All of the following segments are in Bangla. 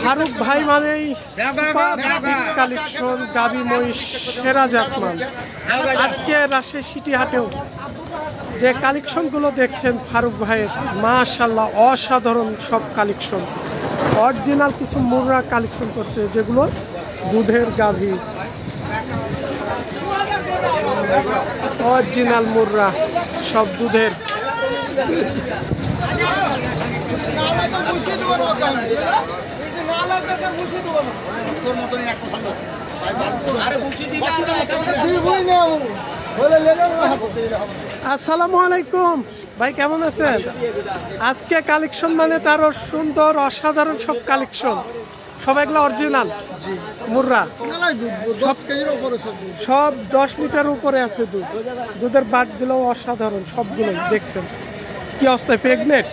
ফারুক ভাই মানেই কালেকশন, গাবি মহিষ সেরা জাতমান। আজকে রাজশাহী সিটি হাটেও যে কালেকশনগুলো দেখছেন ফারুক ভাইয়ের, মাশাআল্লাহ অসাধারণ সব কালেকশন। অরিজিনাল কিছু মুর্রা কালেকশন করছে, যেগুলো দুধের গাভী, অরিজিনাল মুর্রা সব দুধের। আসসালামু আলাইকুম ভাই, কেমন আছেন? আজকে কালেকশন মানে তারও সুন্দর অসাধারণ সব কালেকশন, সব এগুলো অরিজিনাল মুর্রা, সব 10 লিটার উপরে আছে দুধ। দুধের বাটগুলো অসাধারণ সবগুলোই দেখছেন। কি অবস্থায়? প্রেগনেন্ট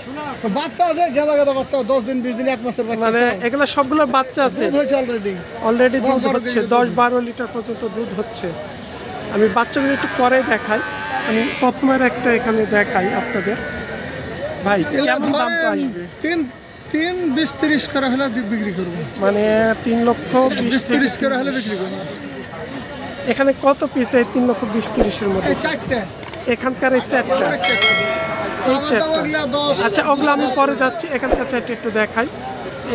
বাচ্চা আছে, গেলা গেলা বাচ্চা 10 দিন 20 দিন 1 মাসের বাচ্চা, মানে এগুলো সবগুলোর বাচ্চা আছে অলরেডি দুধ হচ্ছে 10-12 লিটার পর্যন্ত দুধ হচ্ছে। আমি বাচ্চাগুলো একটু পরে দেখাই, আমি প্রথমের একটা এখানে দেখাই আপনাদের। ভাই কেমন দাম আসবে? 3-20-30 করে হলে বিক্রি করব, মানে 3,20,30 করে হলে বিক্রি করব। এখানে কত পিস? এই 3,20,30 এর মধ্যে চারটে, এখানকার এই চারটা। আচ্ছা, ওগুলো আমি পরে যাচ্ছি, এখানকার চারটা একটু দেখাই।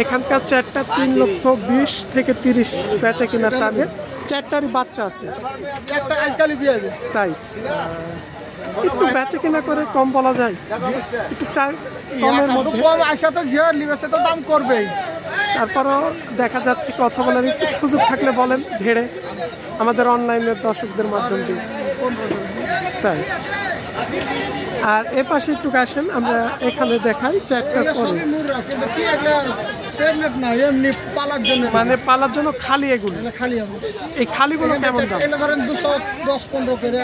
এখানকার চারটা 3,20,000 থেকে 30 বেচা কিনার টার্গেট। চারটারই বাচ্চা আছে, তাই একটু বেচা কিনা করে কম বলা যায়, একটু কমের মধ্যে দাম করবেই। তারপরও দেখা যাচ্ছে কথা বলার একটু সুযোগ থাকলে বলেন, ঝেড়ে আমাদের অনলাইনের দর্শকদের মাধ্যম দিয়ে, তাই। আর এ পাশে একটু আসেন, আমরা এখানে দেখাই চারটার পরে। মানে পালার জন্য খালি, এগুলো খালি। এই খালিগুলো কেমন দাম? ধরেন 210-15 করে,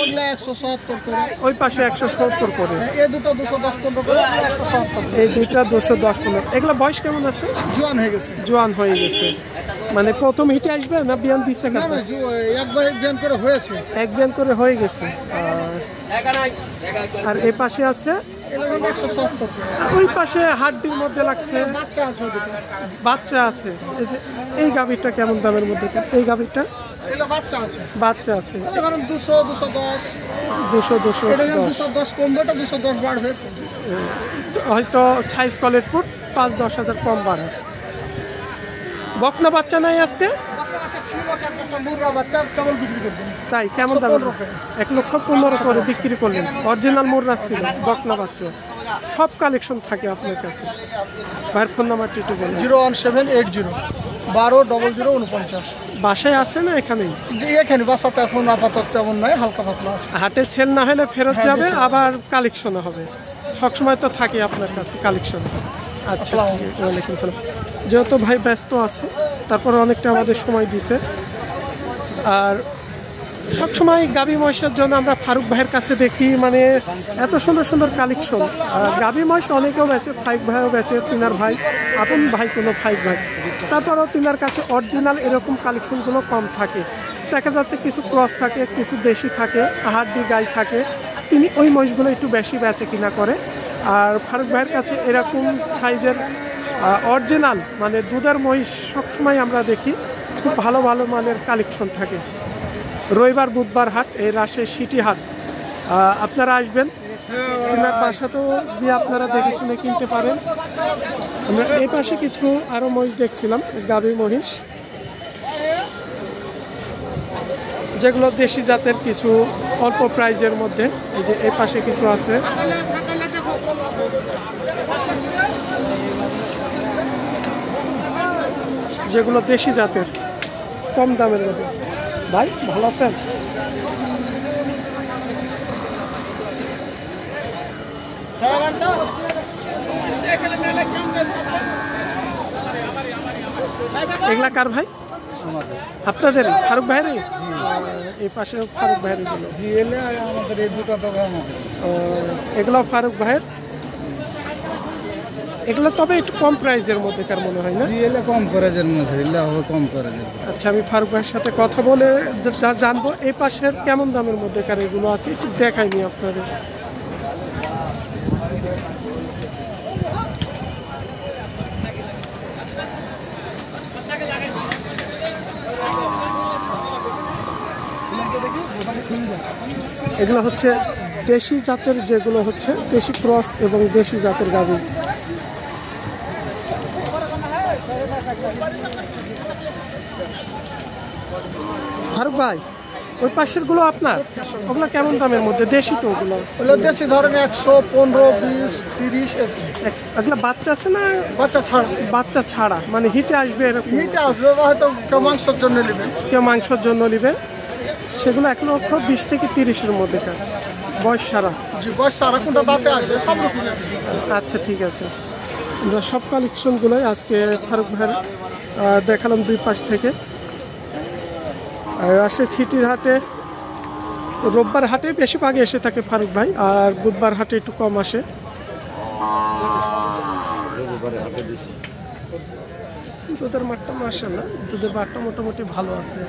170 করে, ওই পাশে 170 করে, এই দুটো 210-15 করে, 170। এই দুইটা 210-15। এগুলো বয়স কেমন আছে? জোয়ান হয়ে গেছে, জোয়ান হয়ে গেছে। মানে প্রথম হিটে আসবে না বিয়ান দিচ্ছে? না না, একবার বিয়ান করে হয়েছে, এক বিয়ান করে হয়ে গেছে। আর এই পাশে আছে, ওই পাশে হাড্ডির মধ্যে লাগছে, বাচ্চা আছে। এই যে এই গাভীরটা কেমন দামের মধ্যে? এই গাভীরটা বাচ্চা আছে 200-210 কমবে, 210 বাড়বে, হয়তো সাইজ কোয়ালিটির 5-10 হাজার কম বাড়ে। বকনা বাচ্চা নাই আজকে? তাই কেমন দাম? 1,15,000 করে বিক্রি করলেন। অরিজিনাল মুর্রা ছিল, বকনা বাচ্চা। সব কালেকশন থাকে আপনার কাছে। ভাইয়ের ফোন নাম্বারটি একটু বলুন। 01780-120049। বাসায় আসছে না এখানেই? এখানে বাসাতে এখন আপাতত তেমন নয়, হালকা পাতলা আছে। হাটে ছেল না হলে ফেরত যাবে, আবার কালেকশন হবে। সবসময় তো থাকে আপনার কাছে কালেকশন। আচ্ছা, ওয়ালাইকুম সালাম। যেহেতু ভাই ব্যস্ত আছে, তারপর অনেকটা আমাদের সময় দিছে। আর সবসময় গাভী মহিষের জন্য আমরা ফারুক ভাইয়ের কাছে দেখি, মানে এত সুন্দর সুন্দর কালেকশন। গাভী মহিষ অনেকেও বেচে, ফাইক ভাইও বেচে, তিনার ভাই আপন ভাই কোনো ফাইক ভাই। তারপরেও তিনার কাছে অরিজিনাল এরকম কালেকশনগুলো কম থাকে। দেখা যাচ্ছে কিছু ক্রস থাকে, কিছু দেশি থাকে, হাড্ডি গাই থাকে। তিনি ওই মহিষগুলো একটু বেশি বেচে কিনা করে। আর ফারুক ভাইয়ের কাছে এরকম সাইজের অরিজিনাল মানে দুধের মহিষ সবসময় আমরা দেখি, খুব ভালো ভালো মানের কালেকশন থাকে। রবিবার বুধবার হাট, এই রাজশাহী সিটি হাট। আপনারা আসবেন, আপনার বাসাতেও দিয়ে আপনারা দেখে শুনে কিনতে পারেন। আমরা এই পাশে কিছু আরও মহিষ দেখছিলাম, গাভী মহিষ, যেগুলো দেশি জাতের, কিছু অল্প প্রাইজের মধ্যে। এই যে এই পাশে কিছু আছে, যেগুলো দেশি জাতের, কম দামের মধ্যে। ভাই ভালো আছেন? এগুলা কার ভাই? আপনাদের ফারুক ভাইয়েরই? এই পাশে ফারুক ভাইয়ের জন্য আমাদের এই দুটো দোকান, এগুলো ফারুক ভাইয়ের। এগুলো তবে একটু কম প্রাইসের মধ্যে কার মনে হয় না? কম প্রাইসের মধ্যে, কম করে। আচ্ছা, আমি ফারুক ভাইয়ের সাথে কথা বলে জানবো এই পাশের কেমন দামের মধ্যে কার এগুলো আছে, একটু দেখাইনি আপনাদের। এগুলো হচ্ছে দেশি জাতের, যেগুলো হচ্ছে দেশি ক্রস এবং দেশি জাতের গাভী। ফারুক ভাই, ওই পাশের গুলো আপনার? ওগুলো কেমন দামের মধ্যে? দেশি তো ওগুলো? ওগুলো দেশি ধরেন 115, 20, 30 এরকম। এগুলো বাচ্চা আছে না? বাচ্চা ছাড়া। বাচ্চা ছাড়া, মানে হিটে আসবে এরকম? হিটে আসবে বা হয়তো কেউ মাংসের জন্য নেবেন। কেউ মাংসের জন্য নেবে, সেগুলো 1,20,000 থেকে 30-এর মধ্যে। বয়স সারা? জি, বয়স সারা। কোনটা দাঁতে আসে সব রকম। আচ্ছা, ঠিক আছে। আমরা সব কালেকশনগুলোই আজকে ফারুক ভাইয়ের দেখালাম দুই পাশ থেকে। আর আসে ছিটির হাটে, রোববার হাটে বেশিরভাগ এসে থাকে ফারুক ভাই, আর বুধবার হাটে একটু কম আসে। দুধের মাঠটা মাশাআল্লাহ, দুধের বাটটা মোটামুটি ভালো আছে।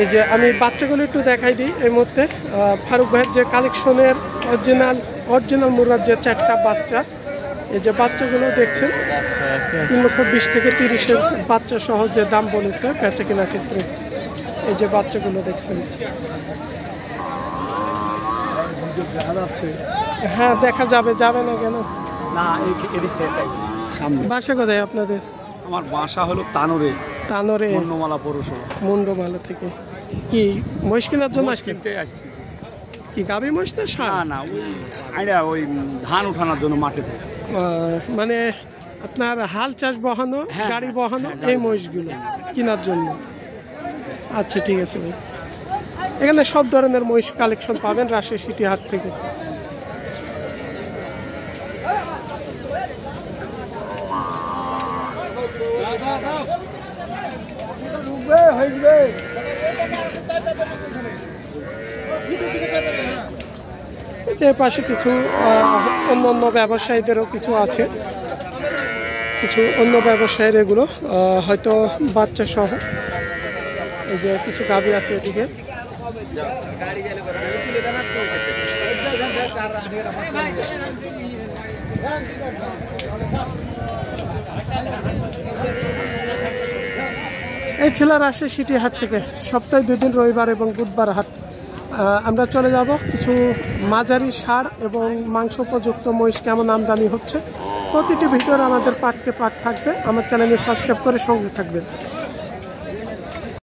এই যে আমি বাচ্চাগুলো একটু দেখাই দিই এই মুহূর্তে। ফারুক ভাইয়ের যে কালেকশনের অরিজিনাল মুরার যে 4টা বাচ্চা, এই যে বাচ্চাগুলো দেখছেন 3,20,000 থেকে 30-এর বাচ্চা সহ যে দাম বলেছে বেচা কেনার ক্ষেত্রে। এই যে বাচ্চাগুলো দেখছেন। হ্যাঁ, দেখা যাবে, যাবে না কেন? না, বাসা কোথায় আপনাদের? আমার বাসা হলো তানোরে, তানোরে, মুন্ডমালা পৌরসভা। মুন্ডমালা থেকে। কি মহিষ কেনার জন্য আসছেন? কিনতে আসছি। কি গাভী মহিষ না না ষাঁড়? না, ওই ধান উঠানোর জন্য মাঠে। মানে আপনার হাল চাষ বহানো, হ্যাঁ, গাড়ি হ্যাঁ, বহানো, হ্যাঁ, এই মহিষগুলো কেনার জন্য। আচ্ছা, ঠিক আছে ভাই। এখানে সব ধরনের মহিষ কালেকশন পাবেন রাজশাহী সিটি হাট থেকে। যে পাশে কিছু অন্য ব্যবসায়ীদেরও কিছু আছে, কিছু অন্য ব্যবসায়ীর এগুলো হয়তো বাচ্চা সহ। এই যে কিছু গাভী আছে এদিকে। এই ছিল রাজশাহী সিটি হাট থেকে সপ্তাহে 2 দিন, রবিবার এবং বুধবার হাট। আমরা চলে যাব কিছু মাঝারি ষাঁড় এবং মাংস উপযুক্ত মহিষ কেমন আমদানি হচ্ছে। প্রতিটি ভিডিওর আমাদের পার্টকে পার্ট থাকবে। আমার চ্যানেলে সাবস্ক্রাইব করে সঙ্গে থাকবেন।